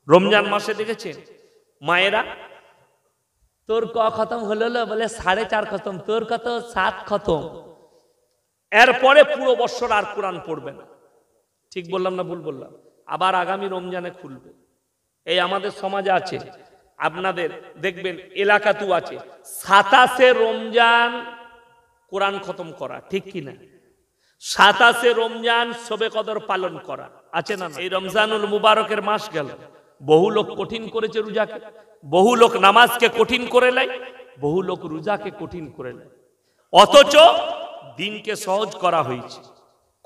রমজান মাসে দেখেছেন মায়েরা, তোর ক খতম হলো, বলে 4.5 খতম, তোর কত 7 খতম, এরপরে পুরো বছর আর কোরআন পড়বে না। ঠিক বললাম না ভুল বললাম? আবার আগামী রমজানে খুলবে। এই আমাদের সমাজে আছে, আপনাদের দেখবেন এলাকাতেও আছে, 27 রমজান কোরআন খতম করা, ঠিক কিনা? 27 রমজান শবে কদর পালন করা, আছে না? এই রমজানুল মুবারকের মাস গেল, বহু লোক কঠিন করেছে রোজাকে, বহু লোক নামাজকে কঠিন করে নেয়, বহু লোক রোজাকে কঠিন করে নেয়, অথচ দিনকে সহজ করা হয়েছে।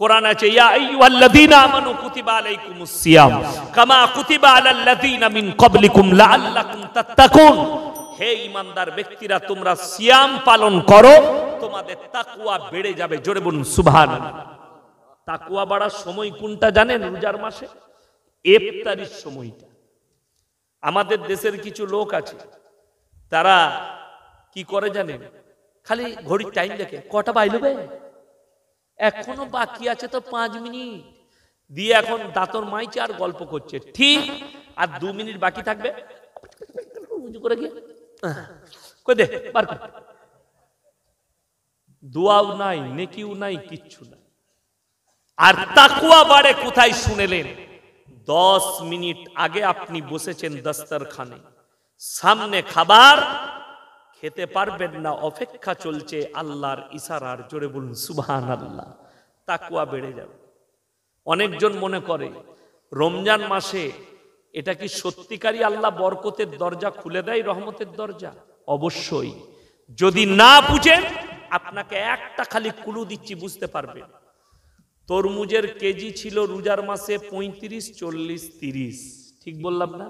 কোরআন আছে, ইয়া আইয়ুহাল্লাযীনা আমানু কুতিবা আলাইকুমুস সিয়াম কামা কুতিবা আলাল্লাযীনা মিন ক্বাবলিকুম লাআল্লাকুম তাত্তাকুন। হে ঈমানদার ব্যক্তিরা, তোমরা সিয়াম পালন করো, তোমাদের তাকওয়া বেড়ে যাবে। জোরে বলুন সুবহানাল্লাহ। তাকওয়া বাড়ার সময় কোনটা জানেন? রোজার মাসে ইফতারির সময়টা। আমাদের দেশের কিছু লোক আছে, তারা কি করে জানেন? খালি ঘড়ির টাইম দেখে, কটা বাইলো বে, এখনো বাকি আছে তো 5 মিনিট, দিয়ে এখন দাঁতর মাইছে আর গল্প করছে, ঠিক আর 2 মিনিট বাকি থাকবে, করে গিয়ে কই দে বার কর। দোয়াও নাই, নেকিও নাই, কিচ্ছু নাই। আর তাকওয়া বাড়ে কোথায় শুনেলেন? 10 মিনিট আগে আপনি বসেছেন দস্তরখানে, সামনে খাবার, খেতে পারবেন না, অপেক্ষা চলছে আল্লাহর ইশারার। জোরে বলুন সুবহানাল্লাহ। তাকওয়া বেড়ে যাবে। অনেকজন মনে করে রমজান মাসে এটা কি সত্যিকারই আল্লাহ বরকতের দরজা খুলে দেয়, রহমতের দরজা? অবশ্যই। যদি না বুঝেন, আপনাকে একটা খালি ক্লু দিচ্ছি, বুঝতে পারবেন। তরমুজের কেজি ছিল রোজার মাসে 35, 40, 30, ঠিক বললাম না?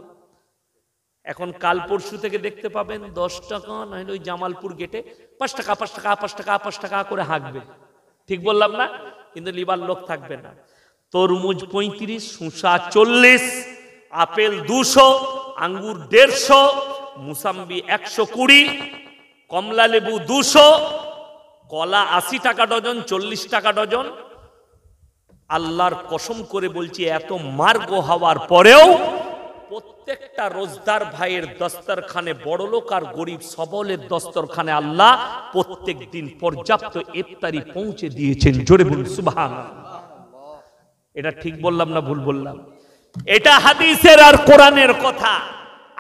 এখন কাল পরশু থেকে দেখতে পাবেন 10 টাকা, নাহলে ওই জামালপুর গেটে 5 টাকা 5 টাকা 5 টাকা 5 টাকা করে হাঁকবে, ঠিক বললাম না? কিন্তু লিবার লোক থাকবে না। তরমুজ 35, শসা 40, আপেল 200, আঙ্গুর 150, মুসাম্বি 120, কমলা লেবু 200, কলা 80 টাকা ডজন, 40 টাকা ডজন। আল্লাহর কসম করে বলছি, এত মার্গ হওয়ার পরেও প্রত্যেকটা রোজদার ভাইয়ের দস্তরখানে, বড়লোক আর গরিব সবলের দস্তরখানে আল্লাহ প্রত্যেক দিন পর্যাপ্ত ইফতারি পৌঁছে দিয়েছেন। জোরে বলুন সুবহানাল্লাহ। এটা ঠিক বললাম না ভুল বললাম? এটা হাদিসের আর কোরআনের কথা।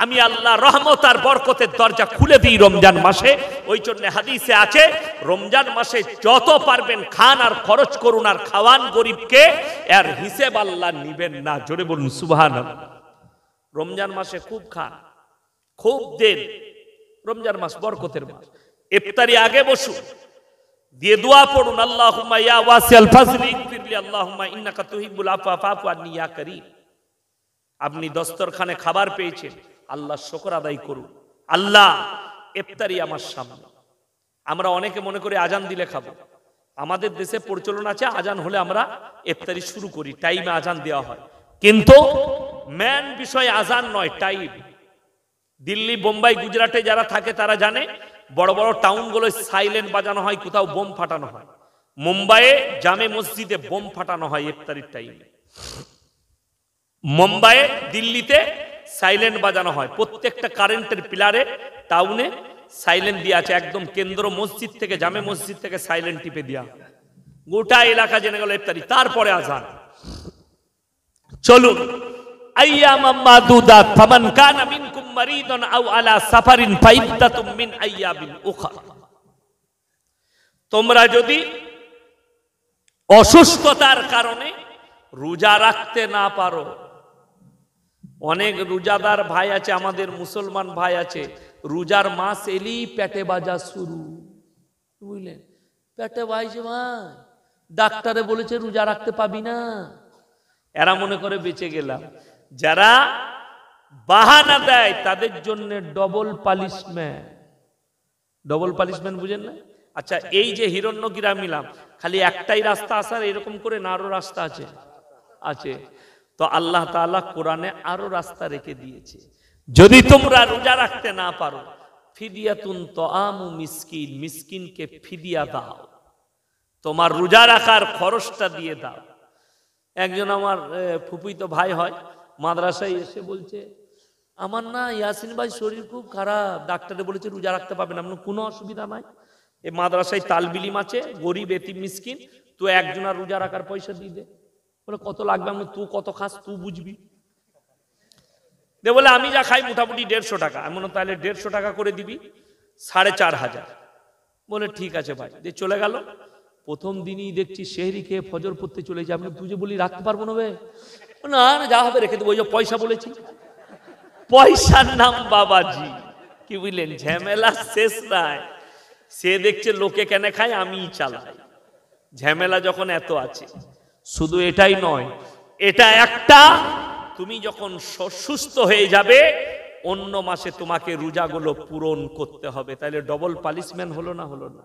আমি আল্লাহ রহমত আর বরকতের দরজা খুলে দিই রমজান মাসে। ওই জন্য হাদিসে আছে, রমজান মাসে যত পারবেন খান আর খরচ করুন, আর খাওয়ান গরিবকে, এর হিসেব আল্লাহ নিবেন না। জোরে বলুন সুবহানাল্লাহ। রমজান মাসে খুব খান, খুব দেন। রমজান মাস বরকতের মাস। ইফতারি আগে বসুন, দিয়ে দোয়া পড়ুন, আল্লাহুম্মা ইয়া ওয়াসিআল ফাজলি ইগফিরলি, আল্লাহুম্মা ইন্নাকা তুহিব্বুল আফওয়া ফাফু আন্নি ইয়া কারীম। আপনি দস্তরখানে খাবার পেয়েছেন, আল্লাহর শুকর আদায় করুন। আল্লাহ, ইফতারি আমার সামনে। আমরা অনেকে মনে করি আজান দিলে খাবো। আমাদের দেশে প্রচলন আছে, আজান হলে আমরা ইফতারি শুরু করি, টাইমে আজান দেওয়া হয়। কিন্তু মেন বিষয় আজান নয়, টাইম। দিল্লি, বোম্বাই, গুজরাটে যারা থাকে তারা জানে, বড় বড় টাউনগুলোয় সাইলেন্ট বাজানো হয়, কোথাও বোম ফাটানো হয়। মুম্বাইয়ে জামে মসজিদে বোম ফাটানো হয় ইফতারির টাইমে। মুম্বাইয়ে, দিল্লিতে সাইলেন্ট বাজানো হয়। প্রত্যেকটা কারেন্টের পিলারে টাউনে সাইলেন্ট দিয়ে আছে, একদম কেন্দ্র মসজিদ থেকে, জামে মসজিদ থেকে সাইলেন্ট টিপে দেয়া, গোটা এলাকা জেনে গেল ইফতারি। তারপরে আজান। চলুন, আইয়ামাম মাদুদাত, ফামান কানা মিনকুম মারিদান আও আলা সাফারিন ফাইদ্দাতুম মিন আইয়ামিন উখরা। তোমরা যদি অসুস্থতার কারণে রোজা রাখতে না পারো, অনেক রোজাদার ভাই আছে, আমাদের মুসলমান ভাই আছে, রোজার মাস এলেই পেটে বাজা শুরু, বুঝলেন? পেটে বাজছে ভাই, ডাক্তারে বলেছে রোজা রাখতে পাবি না। এরা মনে করে বেঁচে গেলাম। যারা বাহানা দেয় তাদের জন্য ডবল পানিশমেন্ট। ডবল পানিশমেন্ট বুঝেন না? আচ্ছা, এই যে হিরণ্যগিরা মিলাম, খালি একটাই রাস্তা আসার, এরকম করে না আরো রাস্তা আছে? আছে। তো আল্লাহ তাআলা কোরআনে আরো রাস্তা রেখে দিয়েছে। যদি তোমরা রোজা রাখতে না পারো, ফিদিয়াতুন তাআমু মিসকিন, মিসকিনকে ফিদিয়া দাও, তোমার রোজা রাখার খরচটা দিয়ে দাও। একজন আমার ফুফুইতো ভাই হয়, মাদ্রাসায় এসে বলছে আমার না ইয়াসিন ভাই শরীর খুব খারাপ, ডাক্তারে বলেছে রোজা রাখতে পারবেন, আপনার কোনো অসুবিধা নাই। এই মাদ্রাসায় তালবিলিম আছে, গরিব এতিম মিসকিন, তুই একজনের রোজা রাখার পয়সা দিয়ে দে। বলে কত লাগবে? আমি তুই কত খাস তুই বুঝবি। দে বলে আমি যা খাই মোটামুটি 150 টাকা। এমন তাহলে 150 টাকা করে দিবি, 4500। বলে ঠিক আছে ভাই, দিয়ে চলে গেল। প্রথম দিনই দেখছি সেহরি খেয়ে ফজর পড়তে চলে যায়। আমি তুই যে বলি রাখতে পারবো না, না না যা হবে রেখে দেবো, ওই যে পয়সা বলেছি। পয়সার নাম বাবাজি, কি বুঝলেন? ঝামেলা শেষ নাই। সে দেখছে লোকে কেন খায়, আমি চালাই। ঝামেলা যখন এত আছে, শুধু এটাই নয়, এটা একটা, তুমি যখন সুস্থ হয়ে যাবে অন্য মাসে তোমাকে রোজাগুলো পূরণ করতে হবে। তাহলে ডবল পানিশমেন্ট হলো না? হলো না।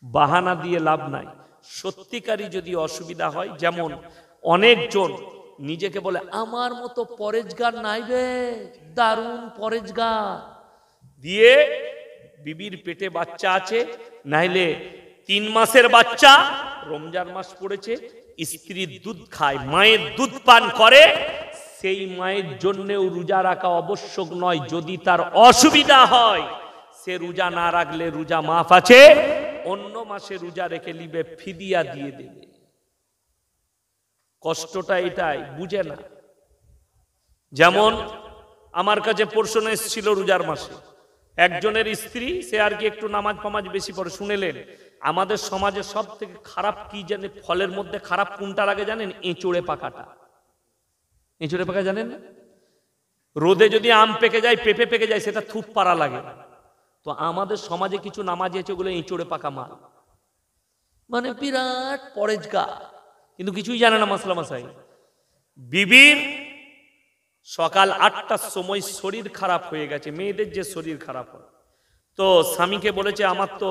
বাহানা দিয়ে লাভ নাই। সত্যিকারই যদি অসুবিধা হয়, যেমন অনেকজন নিজেকে বলে আমার মতো পরেজগার নাই রে, দারুণ পরেজগার, দিয়ে বিবির পেটে বাচ্চা আছে, নাইলে 3 মাসের বাচ্চা, রমজান মাস পড়েছে, স্ত্রীর দুধ খায়, মায়ের দুধ পান করে, সেই মায়ের জন্যেও রোজা রাখা আবশ্যক নয়। যদি তার অসুবিধা হয়, সে রোজা না রাখলে রোজা মাফ আছে, অন্য মাসে রোজা রেখে নিবে, ফিদিয়া দিয়ে দেবে। কষ্টটা এটাই, বুঝে না। যেমন আমার কাছে প্রশ্ন এসেছিল রোজার মাসে, একজনের স্ত্রী, সে আর কি একটু নামাজ ফামাজ বেশি পড়ে, শুনেলেন আমাদের সমাজে সব থেকে খারাপ কি জানে, ফলের মধ্যে খারাপ কোনটা লাগে জানেন? এঁচড়ে পাকাটা। এঁচড়ে পাকা জানেন না? রোদে যদি আম পেকে যায়, পেঁপে পেকে যায়, সেটা থুপ পাড়া লাগে। তো আমাদের সমাজে কিছু নামাজি আছে, ওগুলো এঁচড়ে পাকা মাল, মানে বিরাট পরেজগার, কিন্তু কিছুই জানে না মাসলা মাসাই। বিবির সকাল 8টার সময় শরীর খারাপ হয়ে গেছে, মেয়েদের যে শরীর খারাপ হয়, তো স্বামীকে বলেছে আমার তো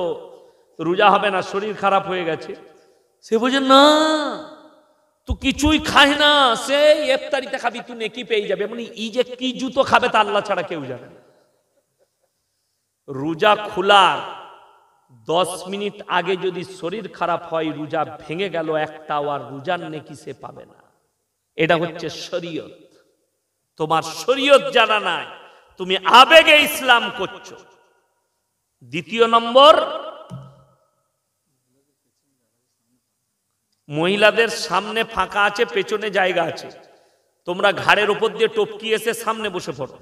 রোজা হবে না, শরীর খারাপ হয়ে গেছে। সে বলছে না, তুই কিছুই খাই না, সেই ইফতারিতে খাবি, তুই নেকি পেয়ে যাবে। মানে এই যে কি জুতো খাবে তা আল্লাহ ছাড়া কেউ জানে না। রোজা খোলার 10 মিনিট আগে যদি শরীর খারাপ হয়, রোজা ভেঙে গেল একটাও, আর রোজার নেকি সে পাবে না। এটা হচ্ছে শরীয়ত। তোমার শরীয়ত জানা নাই, তুমি আবেগে ইসলাম করছো। দ্বিতীয় নম্বর, মহিলাদের সামনে ফাঁকা আছে, পেছনে জায়গা আছে, তোমরা ঘাড়ের উপর দিয়ে টপকি এসে সামনে বসে পড়ো,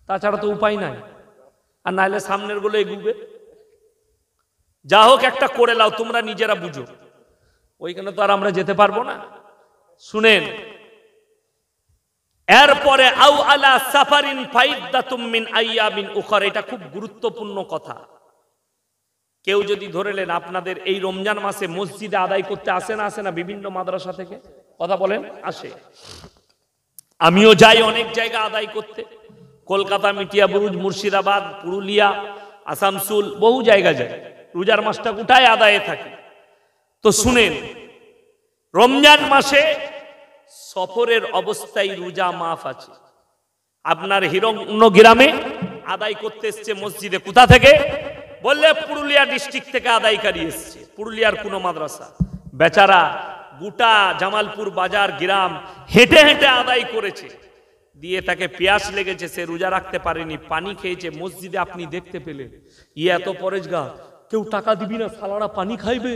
তাছাড়া তো উপায় নাই। আর নাইলে সামনের গুলো এগুবে, যা হোক একটা করে নাও, তোমরা নিজেরা বুঝো, ওইখানে তো আর আমরা যেতে পারবো না। শুনেন, এরপরে আউ আলা সাফারিন ফাইদাতুম মিন আইয়ামিন উখরা, এটা খুব গুরুত্বপূর্ণ কথা। কেউ যদি ধরেলেন আপনাদের এই রমজান মাসে মসজিদে আদায় করতে আসে না, আসে না? বিভিন্ন মাদ্রাসা থেকে কথা বলেন, আসে। আমিও যাই অনেক জায়গা আদায় করতে, কলকাতা, মিটিয়াবুরুজ, মুর্শিদাবাদ, পুরুলিয়া, আসানসোল, বহু জায়গা যায়। রোজার মাসটা গোটায় আদায়ে থাকে। তো শুনেন, রমজান মাসে সফরের অবস্থায় রোজা মাফ আছে। আপনার হিরণ্য গ্রামে আদায় করতে এসছে মসজিদে, কোথা থেকে? বললে পুরুলিয়া ডিস্ট্রিক্ট থেকে আদায়কারী এসছে, পুরুলিয়ার কোন মাদ্রাসা। বেচারা গোটা জামালপুর বাজার গ্রাম হেঁটে হেঁটে আদায় করেছে, দিয়ে তাকে পিয়াস লেগেছে, সে রোজা রাখতে পারেনি, পানি খেয়েছে। মসজিদে আপনি দেখতে পেলেন, এত পরেজগার, কেউ টাকা দিবি না, সালারা পানি খাইবে,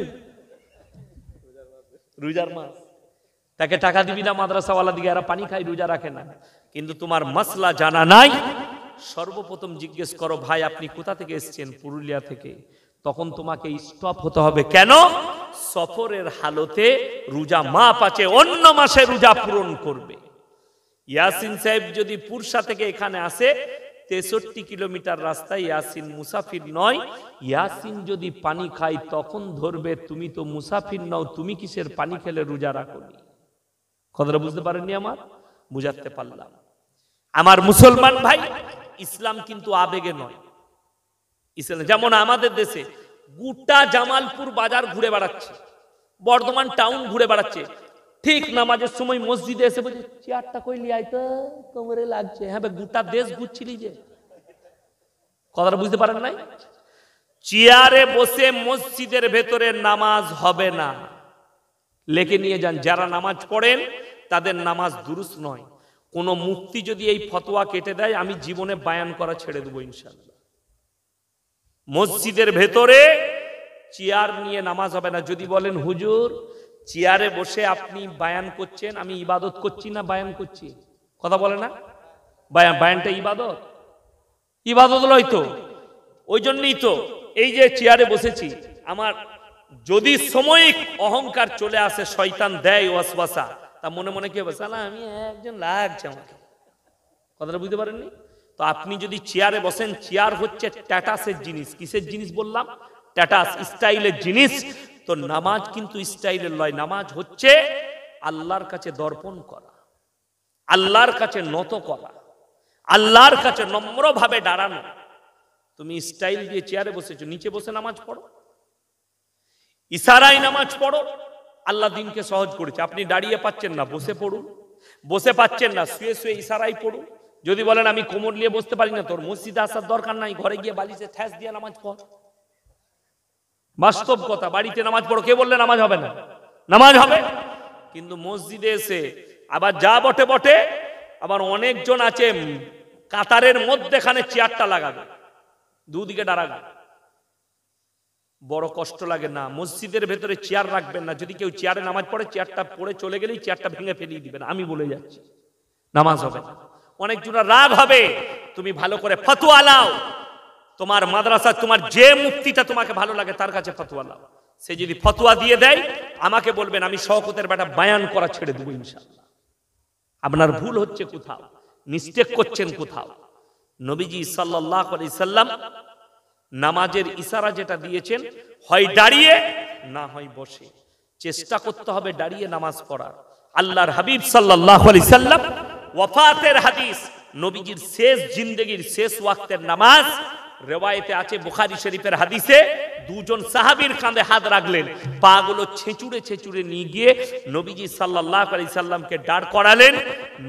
রোজার মাস, তাকে টাকা দিবি না, মাদ্রাসাওয়ালা দিকে এরা পানি খায়, রোজা রাখে না। কিন্তু তোমার মাসলা জানা নাই। সর্বপ্রথম জিজ্ঞেস করো, ভাই আপনি কোথা থেকে এসেছেন? পুরুলিয়া থেকে। তখন তোমাকে স্টপ হতে হবে। কেন? সফরের হালতে রোজা মাপ আছে, অন্য মাসে রোজা পূরণ করবে। ইয়াসিন সাহেব যদি পুরসা থেকে এখানে আসে, 63 কিলোমিটার রাস্তায়, ইয়াসিন মুসাফির নয়। ইয়াসিন যদি পানি খায় তখন ধরবে তুমি তো মুসাফির নও, তুমি কিসের পানি খেলে রোজা রাখোনি? কথাটা বুঝতে পারেননি? আমার বুঝাতে পারলাম। আমার মুসলমান ভাই, ইসলাম কিন্তু আবেগে নয়। ইসলাম যেমন আমাদের দেশে গোটা জামালপুর বাজার ঘুরে বেড়াচ্ছে, বর্ধমান টাউন ঘুরে বেড়াচ্ছে, ঠিক নামাজের সময় মসজিদে এসে বলছে চেয়ারটা কই লিয়াই তো, কোমরে লাগছে। হ্যাঁ, গোটা দেশ ঘুরছিলি যে, কথাটা বুঝতে পারেন নাই? চেয়ারে বসে মসজিদের ভেতরে নামাজ হবে না, লেখে নিয়ে যান। যারা নামাজ পড়েন তাদের নামাজ দুরুস্ত নয়। কোন মুফতি যদি এই ফতোয়া কেটে দেয়, আমি জীবনে বায়ান করা ছেড়ে দেবো ইনশাআল্লাহ। মসজিদের ভেতরে চেয়ার নিয়ে নামাজ হবে না। যদি বলেন হুজুর চেয়ারে বসে আপনি বায়ান করছেন, আমি ইবাদত করছি না বায়ান করছি, কথা বলে না? বায়ানটা ইবাদত? ইবাদত নয় তো। ওই জন্যই তো এই যে চেয়ারে বসেছি, আমার যদি সাময়িক অহংকার চলে আসে, শয়তান দেয় ওয়াসওয়াসা, তা মনে মনে কি হবে, সালা আমি একজন লাগছে আমাকে, কথাটা বুঝতে পারেননি তো? আপনি যদি চেয়ারে বসেন, চেয়ার হচ্ছে ট্যাটাসের জিনিস। কিসের জিনিস বললাম? ট্যাটাস, স্টাইলের জিনিস। তো নামাজ কিন্তু স্টাইলের নয়, নামাজ হচ্ছে আল্লাহর কাছে দর্পণ করা, আল্লাহর কাছে নত করা, আল্লাহর কাছে নম্রভাবে দাঁড়ানো। তুমি স্টাইল দিয়ে চেয়ারে বসেছো, নিচে বসে নামাজ পড়ো, ইশারায় নামাজ পড়ো। আল্লাহ দিনকে সহজ করেছে। আপনি দাঁড়িয়ে পাচ্ছেন না, বসে পড়ুন। বসে পাচ্ছেন না, শুয়ে শুয়ে ইশারায় পড়ুন। যদি বলেন আমি কোমর নিয়ে বসতে পারি না, তোর মসজিদে আসার দরকার নাই, ঘরে গিয়ে বালিশে ঠ্যাস দিয়ে নামাজ পড়। বাস্তব কথা, বাড়িতে নামাজ পড়ো। কে বললে নামাজ হবে না? নামাজ হবে। কিন্তু মসজিদে এসে আবার যা বটে বটে, আবার অনেকজন আছে কাতারের মধ্যেখানে চেয়ারটা লাগাবে, দুদিকে দাঁড়াবে, বড় কষ্ট লাগে না? মসজিদের ভেতরে চেয়ার রাখবেন না। যদি কেউ চেয়ারে নামাজ পড়ে, চেয়ারটা পড়ে চলে গেলেই চেয়ারটা ভেঙে ফেলিয়ে দিবেন, আমি বলে যাচ্ছি, নামাজ হবে না। অনেকজনা রাগ হবে, তুমি ভালো করে ফতোয়া লাও। তোমার মাদ্রাসা, তোমার যে মুফতিটা তোমাকে ভালো লাগে তার কাছে ফতোয়া লাও। সে যদি ফতোয়া দিয়ে দেয়, আমাকে বলবেন, আমি শওকতের বেটা বায়ান করা ছেড়ে দেবো ইনশাআল্লাহ। আপনার ভুল হচ্ছে কোথাও, মিস্টেক করছেন কোথাও। নবীজি সাল্লাল্লাহু আলাইহি সাল্লাম নামাজের ইশারা যেটা দিয়েছেন, হয় দাঁড়িয়ে না হয় বসে। চেষ্টা করতে হবে দাঁড়িয়ে নামাজ পড়ার। আল্লাহর হাবিব সাল্লাল্লাহু আলাইহি সাল্লাম ওয়াফাতের হাদিস, নবীজির শেষ জিন্দেগির শেষ ওয়াক্তের নামাজ, রিওয়ায়েতে আছে বুখারী শরীফের হাদিসে, দুজন সাহাবীর কাঁধে হাত রাখলেন, পাগুলো ছেঁচুড়ে ছেঁচুড়ে নিয়ে গিয়ে নবীজি সাল্লাল্লাহু আলাইহি সাল্লামকে দাঁড় করালেন।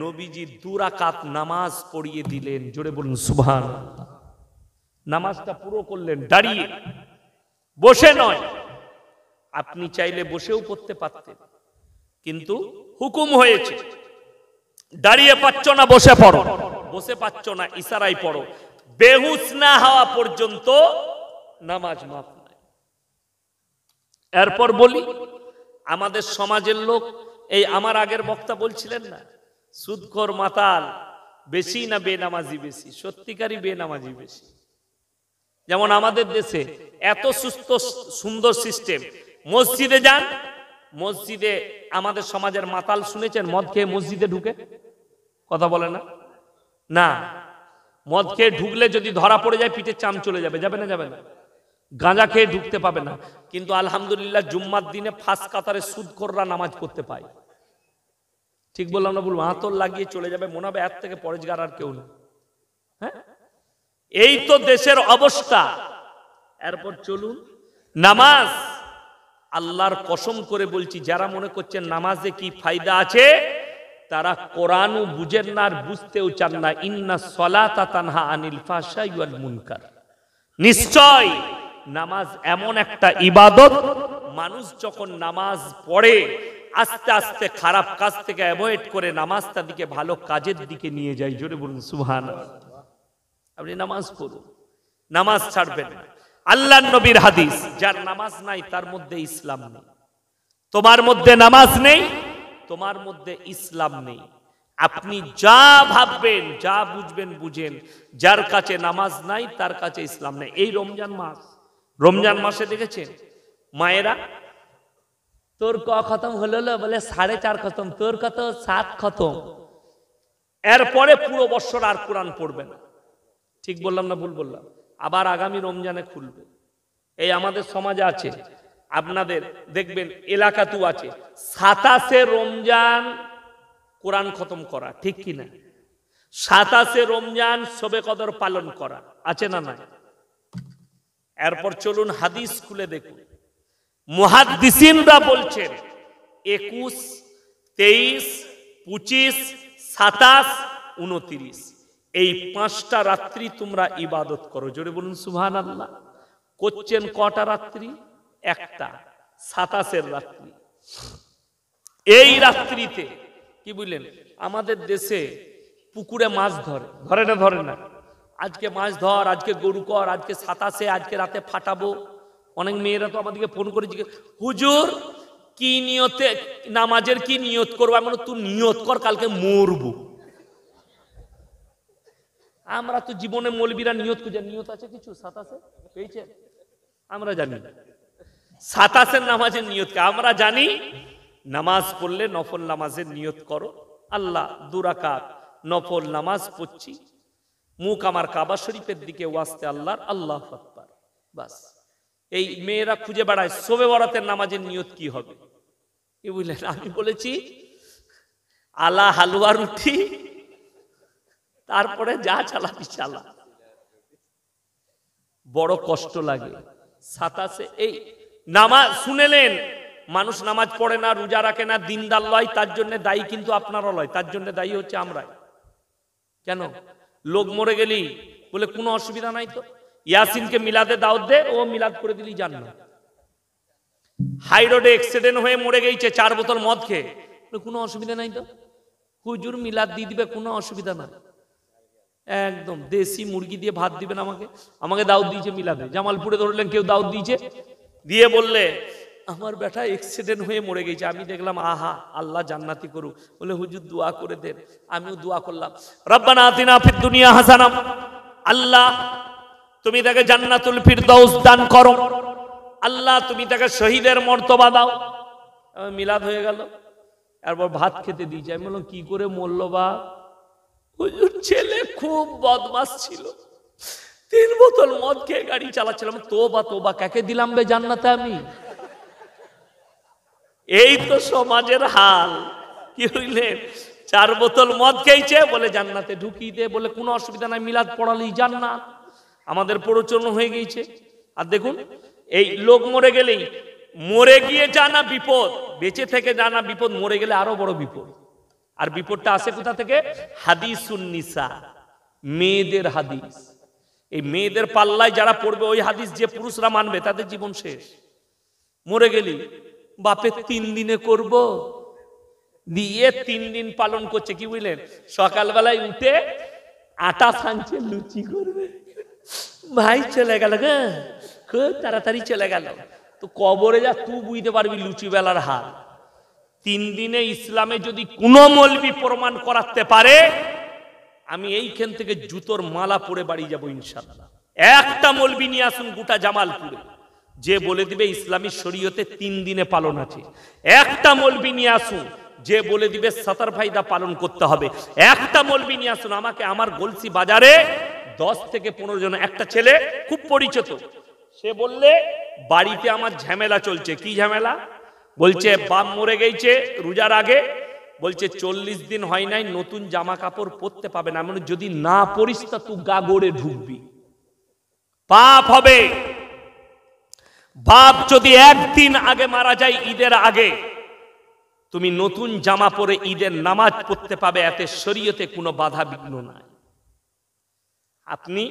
নবীজি 2 রাকাত নামাজ পড়িয়ে দিলেন। জোরে বলুন সুবহানাল্লাহ। নামাজটা পুরো করলেন দাঁড়িয়ে, বসে নয়। আপনি চাইলে বসেও পড়তে পারতেন, কিন্তু হুকুম হয়েছে দাঁড়িয়ে পাচ্ছ না বসে পড়ো, বসে পাচ্ছ না ইশারায় পড়ো। বেহুশ না হওয়া পর্যন্ত নামাজ মাফ নাই। এরপর বলি, আমাদের সমাজের লোক, এই আমার আগের বক্তা বলছিলেন না, সুদখোর মাতাল বেশি না বেনামাজি বেশি? সত্যিকারই বেনামাজি বেশি। যেমন আমাদের দেশে এত সুস্থ সুন্দর সিস্টেম, মসজিদে যান, মসজিদে আমাদের সমাজের মাতাল শুনেছেন মদ খেয়ে মসজিদে ঢুকে, কথা বলে না? না, মদ খেয়ে ঢুকলে যদি ধরা পড়ে যায় পিঠে চাম চলে যাবে, যাবে না? যাবে না। গাঁজা খেয়ে ঢুকতে পাবে না। কিন্তু আলহামদুলিল্লাহ জুম্মার দিনে ফার্স্ট কাতারে সুদখোররা নামাজ পড়তে পায়। ঠিক বললাম না? বলবো হাতল লাগিয়ে চলে যাবে, মনে হবে এর থেকে পরেজগার আর কেউ নেই। হ্যাঁ, এই তো দেশের অবস্থা। এরপর চলুন, নামাজ, আল্লাহর কসম করে বলছি, যারা মনে করছেন নামাজে কি ফায়দা আছে, তারা কোরআনও বুঝেন না আর বুঝতেও চান না। ইন্নাস সালাতা তানহা আনিল ফাহশাই ওয়াল মুনকার। নিশ্চয় নামাজ এমন একটা ইবাদত, মানুষ যখন নামাজ পড়ে আস্তে আস্তে খারাপ কাজ থেকে অ্যাভয়েড করে নামাজটা দিকে ভালো কাজের দিকে নিয়ে যায়। জোরে বলুন সুবহানাল্লাহ। আপনি নামাজ পড়ুন, নামাজ ছাড়বেন না। আল্লাহর নবীর হাদিস, যার নামাজ নাই তার মধ্যে ইসলাম নেই। তোমার মধ্যে নামাজ নেই, তোমার মধ্যে ইসলাম নেই। আপনি যা ভাববেন, যা বুঝবেন বুঝেন, যার কাছে নামাজ নাই তার কাছে ইসলাম নেই। এই রমজান মাস, রমজান মাসে দেখেছেন মায়েরা, তোর ক খতম হলো? বলে 4.5 খতম। তোর কত? 7 খতম। এরপরে পুরো বছর আর কোরআন পড়বে না। ঠিক বললাম না ভুল বললাম? আবার আগামী রমজানে খুলবে। এই আমাদের সমাজে আছে, আপনাদের দেখবেন এলাকাতেও আছে, 27শে রমজান কোরআন খতম করা, ঠিক কিনা? 27শে রমজান শবে কদর পালন করা, আছে না নাই? এরপর চলুন হাদিস খুলে দেখুন, মুহাদ্দিসিনরা বলছেন 21, 23, 25, 27, 29 এই 5টা রাত্রি তোমরা ইবাদত করো। জোরে বলুন সুবহানাল্লাহ। করছেন কটা রাত্রি? একটা, 27এর রাত্রি। এই রাত্রিতে কি বুঝলেন? আমাদের দেশে পুকুরে মাছ ধরে না? আজকে মাছ ধর, আজকে গরু কর, আজকে 27, আজকে রাতে ফাটাবো। অনেক মেয়েরা তো আমাদেরকে ফোন করে জিজ্ঞেস, হুজুর কি নিয়তে নামাজের কি নিয়ত করবো? আমি বলি, তুই নিয়ত কর, কালকে মরবো। আমরা তো জীবনে মৌলবীরা নিয়ত খুঁজে, নিয়ত আছে কিছু 27 পেয়েছে? আমরা জানি 27 নামাজের নিয়ত কে? আমরা জানি নামাজ পড়লে নফল নামাজের নিয়ত করো, আল্লাহ 2 রাকাত নফল নামাজ পড়ছি, মুখ আমার কাবা শরীফের দিকে ওয়াস্তে আল্লাহর, আল্লাহু আকবার, বাস। এই মেয়েরা খুঁজে বেড়ায় শবে বরাতের নামাজের নিয়ত কি হবে? কি বুঝলেন? আমি বলেছি আলা হালুয়া রুটি, তারপরে যা চালাবি চালা। বড় কষ্ট লাগে। 27 এই নামাজ শুনেলেন, মানুষ নামাজ পড়ে না, রোজা রাখে না, দিনদার লয়, তার জন্য দায়ী কিন্তু আপনারা লয়, তার জন্য দায়ী হচ্ছে আমরাই। কেন? লোক মরে গেলি বলে কোনো অসুবিধা নাই তো, ইয়াসিনকে মিলাদে দাওয়াত দে, ও মিলাদ করে দিলি জান্নাত। হাই রোডে অ্যাক্সিডেন্ট হয়ে মরে গেছে 4 বোতল মদ খেয়ে, কোনো অসুবিধা নাই তো, হুজুর মিলাদ দিয়ে দিবে, কোনো অসুবিধা নাই। একদম দেশি মুরগি দিয়ে ভাত দিবেন আমাকে দাওয়াত দিয়েছে মিলাদে, জামালপুরে ধরলেন কেউ দাওয়াত দিয়েছে, দিয়ে বললে আমার বেটা অ্যাক্সিডেন্ট হয়ে মরে গেছে। আমি দেখলাম আহা, আল্লাহ জান্নাতি করুক, বলে হুজুর দোয়া করে দেন। আমিও দোয়া করলাম, রব্বানা আতিনা ফিদ দুনিয়া হাসানা, আল্লাহ তুমি তাকে জান্নাতুল ফিরদাউস দান করো, আল্লাহ তুমি তাকে শহীদের মর্তবা দাও। মিলাদ হয়ে গেল, এরপর ভাত খেতে দিয়েছে। আমি বললাম কি করে মরলো বা? হুজুর ছেলে খুব বদমাস ছিল, 3 বোতল মদ খেয়ে গাড়ি চালাচ্ছিলাম। তোবা তোবা, কাকে দিলাম বে জান্নাতে আমি? এই তো সমাজের হাল। কি হইলে 4 বোতল মদ খেয়েছে, বলে জান্নাতে ঢুকিয়ে দে, বলে কোনো অসুবিধা নাই, মিলাদ পড়ালেই জান্নাত। আমাদের প্রচলন হয়ে গিয়েছে। আর দেখুন, এই লোক মরে গেলেই, মরে গিয়ে জানা বিপদ, বেঁচে থেকে জানা বিপদ, মরে গেলে আরো বড় বিপদ। আর বিপদটা আসে কোথা থেকে? হাদিসুন নিসা, মেয়েদের হাদিস। এই মেয়েদের পাল্লায় যারা পড়বে ওই হাদিস, যে পুরুষরা মানবে তাদের জীবন শেষ। মরে গেলি বাপের 3 দিনে করব, দিয়ে 3 দিন পালন করছে। কি বুঝলেন? সকালবেলায় উঠে আটা ছানছে, লুচি করবে, ভাই চলে গেল, খুব তাড়াতাড়ি চলে গেল। তো কবরে যা তুই বুঝতে পারবি লুচি বেলার হাল। 3 দিনে ইসলামে যদি কোনো মৌলবি প্রমাণ করাতে পারে, আমি এইখান থেকে জুতোর মালা পরে বাড়ি যাব ইনশাআল্লাহ। একটা মৌলবি নিয়ে আসুন গোটা জামালপুরে, যে বলে দিবে ইসলামী শরীয়তে 3 দিনে পালন আছে। একটা মৌলবি নিয়ে আসুন যে বলে দিবে সাতার ফায়দা পালন করতে হবে। একটা মৌলবি নিয়ে আসুন। আমাকে আমার গলসি বাজারে 10 থেকে 15 জন, একটা ছেলে খুব পরিচিত, সে বললে বাড়িতে আমার ঝামেলা চলছে। কি ঝামেলা? বলছে বাপ মরে গেছে রোজার আগে, বলছে 40 দিন হয় নাই, নতুন জামা কাপড় পরতে পাবে না। মানে যদি না পরিস তা তুই গাগরে ঢুকবি, পাপ হবে। বাপ যদি 1 দিন আগে মারা যায়, ঈদের আগে, তুমি নতুন জামা পরে ঈদের নামাজ পড়তে পাবে, এতে শরীয়তে কোনো বাধা বিঘ্ন নাই। আপনি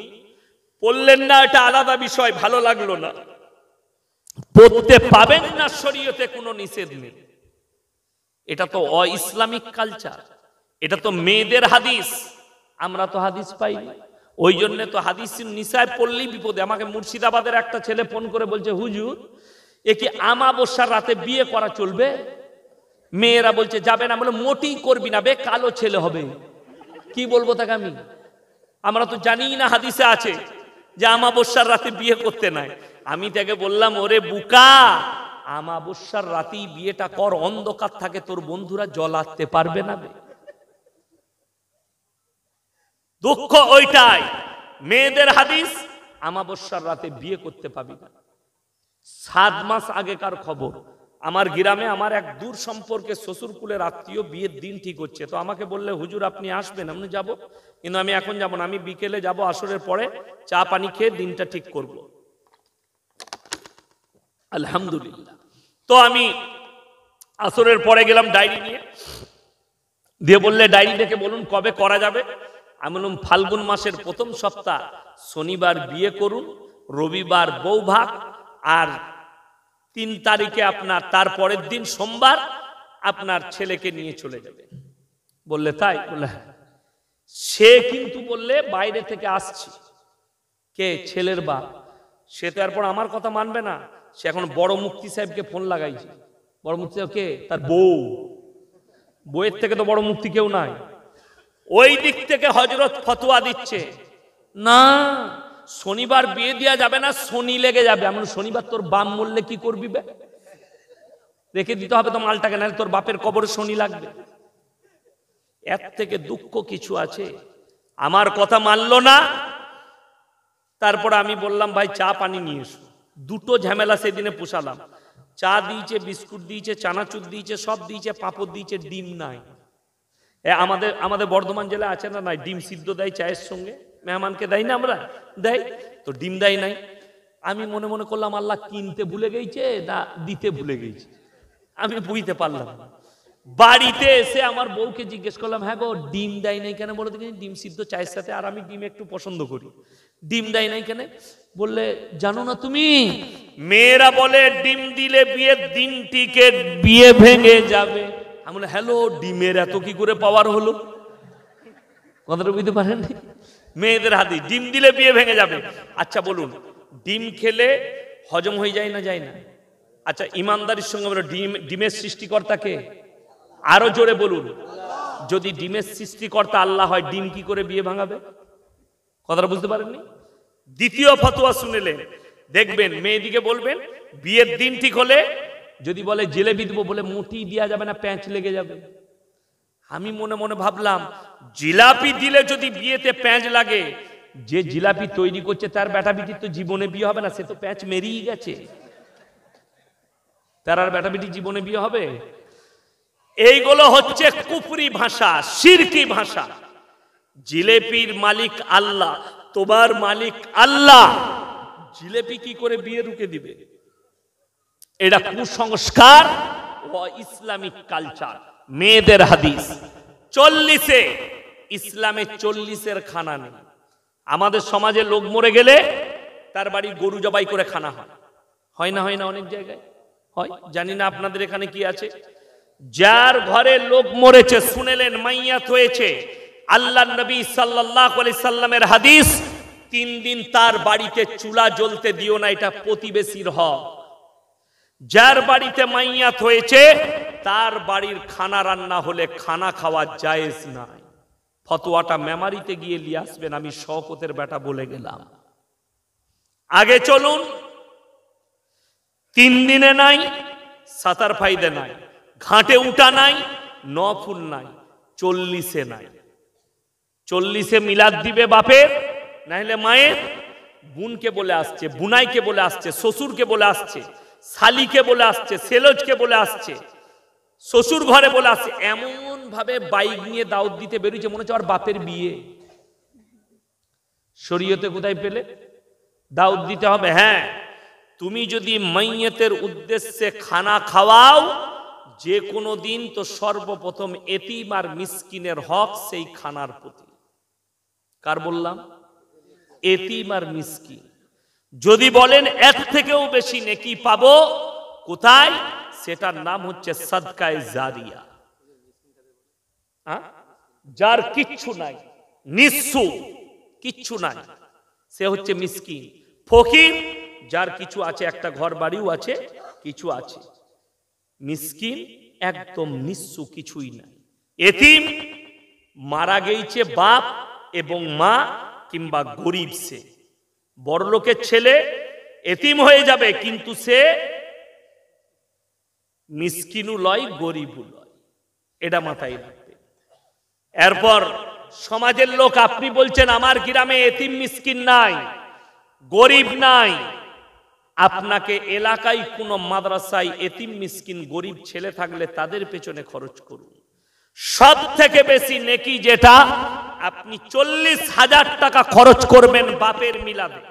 পড়লেন না, এটা আলাদা বিষয়, ভালো লাগলো না, পড়তে পাবেন না, শরীয়তে কোনো নিষেধ নেই। এটা তো অ-ইসলামিক কালচার, এটা তো মেয়েদের হাদিস, আমরা তো হাদিস পাইনি। ওই জন্য তো হাদিস নিসায় পড়লেই বিপদে। আমাকে মুর্শিদাবাদের একটা ছেলে ফোন করে বলছে, হুজুর এ কি আমাবস্যার রাতে বিয়ে করা চলবে? মেয়েরা বলছে যাবে না। বলে মোটেই করবি না বে, কালো ছেলে হবে। কি বলবো তাকে আমি? আমরা তো জানি না হাদিসে আছে যে আমাবস্যার রাতে বিয়ে করতে নাই। আমি তাকে বললাম, ওরে বুকা, আমাবস্যার রাতেই বিয়েটা কর, অন্ধকার থাকে, তোর বন্ধুরা জ্বলাতে পারবে না। দুঃখ ওইটাই, মেয়েদের হাদিস, আমাবস্যার রাতে বিয়ে করতে পাবি না। 7 মাস আগেকার খবর, আমার গ্রামে আমার এক দূর সম্পর্কে শ্বশুরকুলের আত্মীয় বিয়ের দিন ঠিক হচ্ছে। তো আমাকে বললে, হুজুর আপনি আসবেন? আমি যাব, কিন্তু আমি এখন যাব না, আমি বিকেলে যাব, আসরের পরে চা পানি খেয়ে দিনটা ঠিক করব। আলহামদুলিল্লাহ। তো আমি আসরের পরে গেলাম ডায়েরি নিয়ে, দিয়ে বললে ডায়েরি দেখে বলুন কবে করা যাবে। আমি বললাম ফাল্গুন মাসের 1ম সপ্তাহ, শনিবার বিয়ে করুন, রবিবার বউ ভাগ, আর 3 তারিখে আপনার তারপরের দিন সোমবার আপনার ছেলেকে নিয়ে চলে যাবে। বললে তাই? বললে হ্যাঁ। সে কিন্তু বললে বাইরে থেকে আসছি। কে? ছেলের বাপ। সে তো এরপর আমার কথা মানবে না, সে এখন বড় মুফতি সাহেবকে ফোন লাগাইছে। বড় মুফতি সাহেব কে? তার বউ। বউয়ের থেকে তো বড় মুফতি কেউ নাই। ওই দিক থেকে হযরত ফতোয়া দিচ্ছে, না শনিবার বিয়ে দেওয়া যাবে না, শনি লেগে যাবে। আমি শনিবার তোর বাপ মরলে কি করবি বে? রেখে দিতে হবে তো মালটাকে, নাহলে তোর বাপের কবরে শনি লাগবে। এর থেকে দুঃখ কিছু আছে? আমার কথা মানলো না। তারপর আমি বললাম ভাই চা পানি নিয়ে এসো। দুটো ঝামেলা সেদিনে পুষালাম। চা দিয়েছে, বিস্কুট দিয়েছে, চানাচুর দিয়েছে, সব দিয়েছে, পাঁপড় দিয়েছে, ডিম নাই। আমাদের বর্ধমান জেলা আছে না নাই, ডিম সিদ্ধ দেয় চায়ের সঙ্গে, মেহমানকে দেয় না আমরা, দেয় তো, ডিম দেয় নাই। আমি মনে মনে করলাম আল্লাহ কিনতে ভুলে গেছে না দিতে ভুলে গেছে, আমি বুঝতে পারলাম না। বাড়িতে এসে আমার বউকে জিজ্ঞেস করলাম, হ্যাঁ গো ডিম দেয় নাই কেন বলো দেখি? ডিম সিদ্ধ চায়ের সাথে, আর আমি ডিম একটু পছন্দ করি, ডিম দেয় নাই কেন? বললে জানো না তুমি? মেয়েরা বলে ডিম দিলে বিয়ের দিনটিকে বিয়ে ভেঙে যাবে। আমি বলে হ্যালো, ডিমের এত কি করে পাওয়ার হলো? কথাটা বুঝতে পারেন? মেয়েদের হাতে ডিম দিলে বিয়ে ভেঙে যাবে। আচ্ছা বলুন, ডিম খেলে হজম হয়ে যায় না যায় না? আচ্ছা ইমানদারির সঙ্গে বলো, ডিমের সৃষ্টিকর্তা কে? আরো জোরে বলুন। যদি ডিমের সৃষ্টিকর্তা আল্লাহ হয়, ডিম কি করে বিয়ে ভাঙাবে? কথাটা বুঝতে পারেননি? দ্বিতীয় ফতোয়া শুনেলেন, দেখবেন মেয়েদিকে বলবেন বিয়ের দিন ঠিক হলে যদি বলে জিলেবি দেবো, বলে মুঠি দেওয়া যাবে না, প্যাঁচ লেগে যাবে। আমি মনে মনে ভাবলাম, জিলাপি দিলে যদি বিয়েতে প্যাঁচ লাগে, যে জিলাপি তৈরি করছে তার বেটা বিটির তো জীবনে বিয়ে হবে না, সে তো প্যাঁচ মেরিয়ে গেছে, তার আর বেটা বিটি জীবনে বিয়ে হবে? এইগুলো হচ্ছে কুফরি ভাষা, শিরকি ভাষা। জিলেপির মালিক আল্লাহ, তোমার মালিক আল্লাহ, জিলেপি কি করে বিয়ে রুকে দিবে? এটা কুসংস্কার ও ইসলামিক কালচার। মেয়েদের হাদিস 40-এ, ইসলামে 40-এর খানা নেই। আমাদের সমাজে লোক মরে গেলে তার বাড়ি গরু জবাই করে খানা হয়, হয় না? হয় না? অনেক জায়গায় হয়, জানি না আপনাদের এখানে কি আছে। যার ঘরে লোক মরেছে, শুনেলেন মাইয়াত হয়েছে, আল্লাহ নবী সাল্লাল্লাহু আলাইহি সাল্লামের হাদিস, 3 দিন তার বাড়িতে চুলা জ্বলতে দিও না, এটা প্রতিবেশীর হক। যার বাড়িতে মাইয়াত হয়েছে তার বাড়ির খানা রান্না হলে খানা খাওয়া জায়েজ নাই। ফতোয়াটা মেমারিতে গিয়ে নিয়ে আসবেন, আমি শওকতের বেটা বলে গেলাম। আগে চলুন। 3 দিনে নাই, সাতার ফাইদে নাই, ঘাটে উঠা নাই, নফুল নাই, 40-এ নাই। 40-এ মিলাদ দিবে বাপের, নাহলে মায়ের, বোনকে বলে আসছে, বুনাইকে বলে আসছে, শ্বশুরকে বলে আসছে, শালিকে বলে আসছে, সেলজকে বলে আসছে, শ্বশুর ঘরে বলে আসছে। এমন ভাবে বাইক নিয়ে দাওয়াত দিতে বেরিয়েছে, মনে হচ্ছে আর বাপের বিয়ে। শরীয়তে কোথায় পেলে দাওয়াত দিতে হবে? হ্যাঁ, তুমি যদি মাইয়াতের উদ্দেশ্যে খানা খাওয়াও যে কোনো দিন, তো সর্বপ্রথম এতিম আর মিসকিনের হক সেই খানার প্রতি। কার বললাম? এতিম আর মিসকিন। যদি বলেন এর থেকেও বেশি নেকি পাবো, কোথায়? সেটার নাম হচ্ছে সাদকায়ে জারিয়া। যার কিচ্ছু নাই, নিঃস্ব, কিচ্ছু নাই, সে হচ্ছে মিসকিন। ফকির, যার কিছু আছে, একটা ঘর বাড়িও আছে, কিছু আছে। মিসকিন একদম নিঃস্ব, কিছুই নাই। এতিম, মারা গেছে বাপ এবং মা, কিংবা গরিব, সে বড়লোকের ছেলে এতিম হয়ে যাবে, কিন্তু সে মিসকিনও লয়, গরিবও লয়, এটা মাথায় রাখবে। এরপর সমাজের লোক, আপনি বলছেন আমার গ্রামে এতিম মিসকিন নাই, গরিব নাই, আপনাকে এলাকায় কোন মাদ্রাসায় এতিম মিসকিন গরিব ছেলে থাকলে তাদের পেছনে খরচ করুন। সব থেকে বেশি নেকি যেটা, আপনি 40,000 টাকা খরচ করবেন বাপের মিলাদে,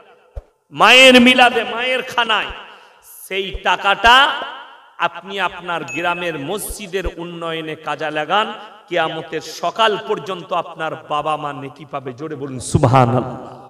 মায়ের মিলাদে, মায়ের খানায়, সেই টাকাটা আপনি আপনার গ্রামের মসজিদের উন্নয়নে কাজে লাগান। কিয়ামতের সকাল পর্যন্ত আপনার বাবা মা নেকি পাবে। জোরে বলুন সুবহানাল্লাহ।